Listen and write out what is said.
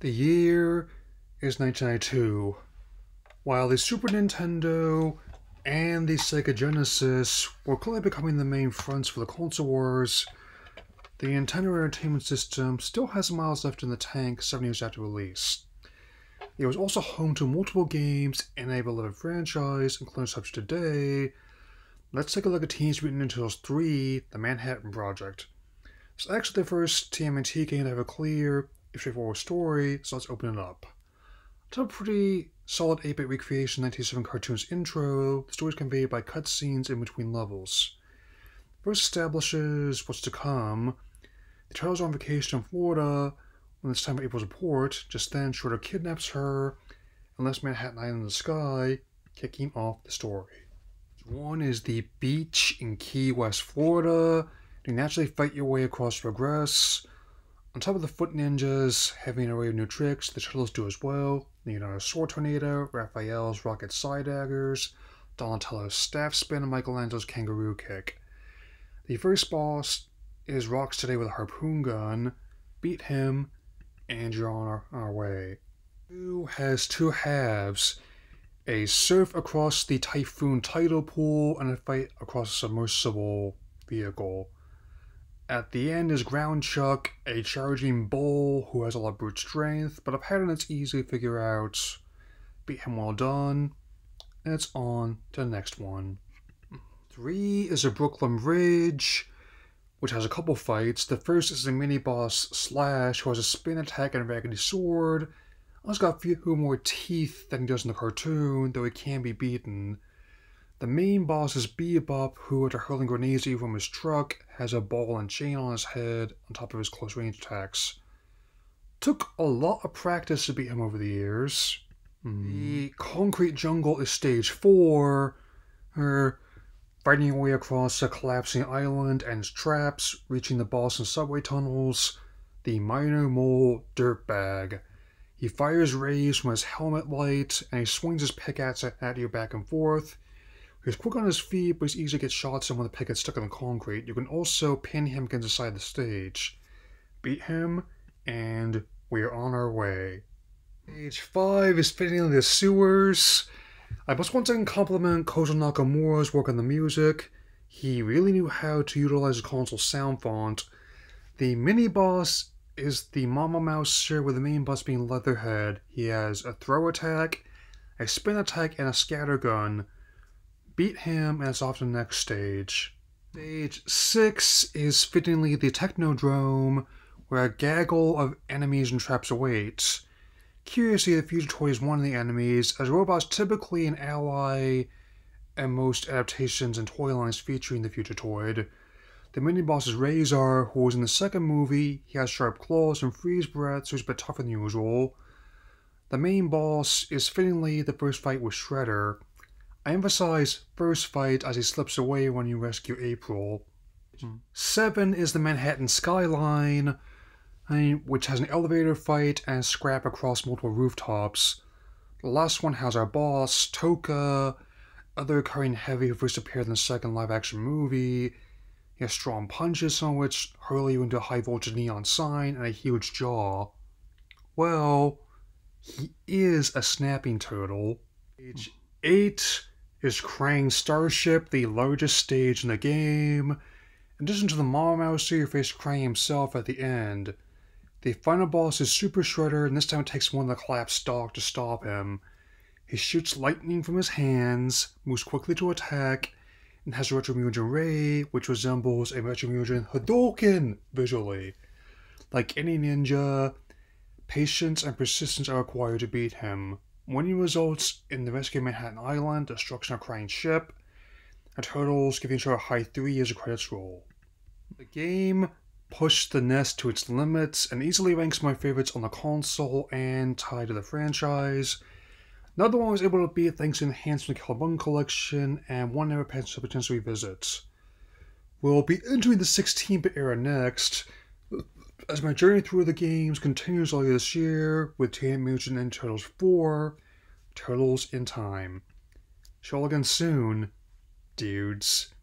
The year is 1992. While the Super Nintendo and the Sega Genesis were clearly becoming the main fronts for the console wars, the Nintendo Entertainment System still has some miles left in the tank 7 years after release. It was also home to multiple games in a beloved franchise, including such today. Let's take a look at Teenage Mutant Ninja Turtles 3, The Manhattan Project. It's actually the first TMNT game to have a clear, straightforward story, so let's open it up. It's a pretty solid 8-bit recreation of 1997 cartoon's intro. The story is conveyed by cutscenes in between levels. First establishes what's to come. The Turtles are on vacation in Florida when it's time for April's report. Just then, Shredder kidnaps her and lets Manhattan Island in the sky, kicking off the story. One is the beach in Key West, Florida. You naturally fight your way across progress. On top of the Foot Ninjas having an array of new tricks, the Turtles do as well. Leonardo's Sword Tornado, Raphael's Rocket Side Daggers, Donatello's Staff Spin, and Michelangelo's Kangaroo Kick. The first boss is Rocks Today with a Harpoon Gun. Beat him, and you're on our way. Two has two halves. A surf across the Typhoon tidal pool, and a fight across a submersible vehicle. At the end is Ground Chuck, a charging bull who has a lot of brute strength, but a pattern that's easy to figure out. Beat him well done, and it's on to the next one. 3 is a Brooklyn Bridge, which has a couple fights. The first is a mini-boss Slash, who has a spin attack and a raggedy sword. He's got a few more teeth than he does in the cartoon, though he can be beaten. The main boss is Bebop, who, after hurling grenades at you from his truck, has a ball and chain on his head on top of his close-range attacks. Took a lot of practice to beat him over the years. The Concrete Jungle is stage 4. Fighting your way across a collapsing island and its traps, reaching the boss in subway tunnels. The Minor Mole Dirtbag. He fires rays from his helmet light, and he swings his pickaxe at you back and forth. He's quick on his feet, but he's easy to get shots in when the pick gets stuck in the concrete. You can also pin him against the side of the stage. Beat him, and we're on our way. Stage 5 is fitting the sewers. I must once again compliment Kozo Nakamura's work on the music. He really knew how to utilize the console's sound font. The mini-boss is the Mama Mouser, with the main boss being Leatherhead. He has a throw attack, a spin attack, and a scatter gun. Beat him, and it's off to the next stage. Stage 6 is fittingly the Technodrome, where a gaggle of enemies and traps await. Curiously, the Future Toy is one of the enemies, as robots typically an ally in most adaptations and toy lines featuring the Future Toy. The mini-boss is Razor, who was in the second movie. He has sharp claws and freeze breath, so he's a bit tougher than usual. The main boss is fittingly the first fight with Shredder. I emphasize first fight as he slips away when you rescue April. 7 is the Manhattan Skyline, which has an elevator fight and scrap across multiple rooftops. The last one has our boss, Toka, other recurring heavy who first appeared in the second live-action movie. He has strong punches, some of which hurl you into a high-voltage neon sign, and a huge jaw. Well, he is a snapping turtle. Stage 8 is Krang's Starship, the largest stage in the game. In addition to the Mama Mouser, you face Krang himself at the end. The final boss is Super Shredder, and this time it takes one of the collapsed stock to stop him. He shoots lightning from his hands, moves quickly to attack, and has a Retromugen Ray, which resembles a Retromugen Hadouken visually. Like any ninja, patience and persistence are required to beat him. Winning results in the rescue of Manhattan Island, destruction of Krang's ship, and Turtles giving each other a high 3 as a credits roll. The game pushed the NES to its limits and easily ranks my favorites on the console and tied to the franchise. Another one was able to beat thanks to enhancement of the Cowabunga collection, and one never potentially revisits. We'll be entering the 16-bit era next, as my journey through the games continues later this year with Teenage Mutant Ninja Turtles 4, Turtles in Time. Shall again soon, dudes.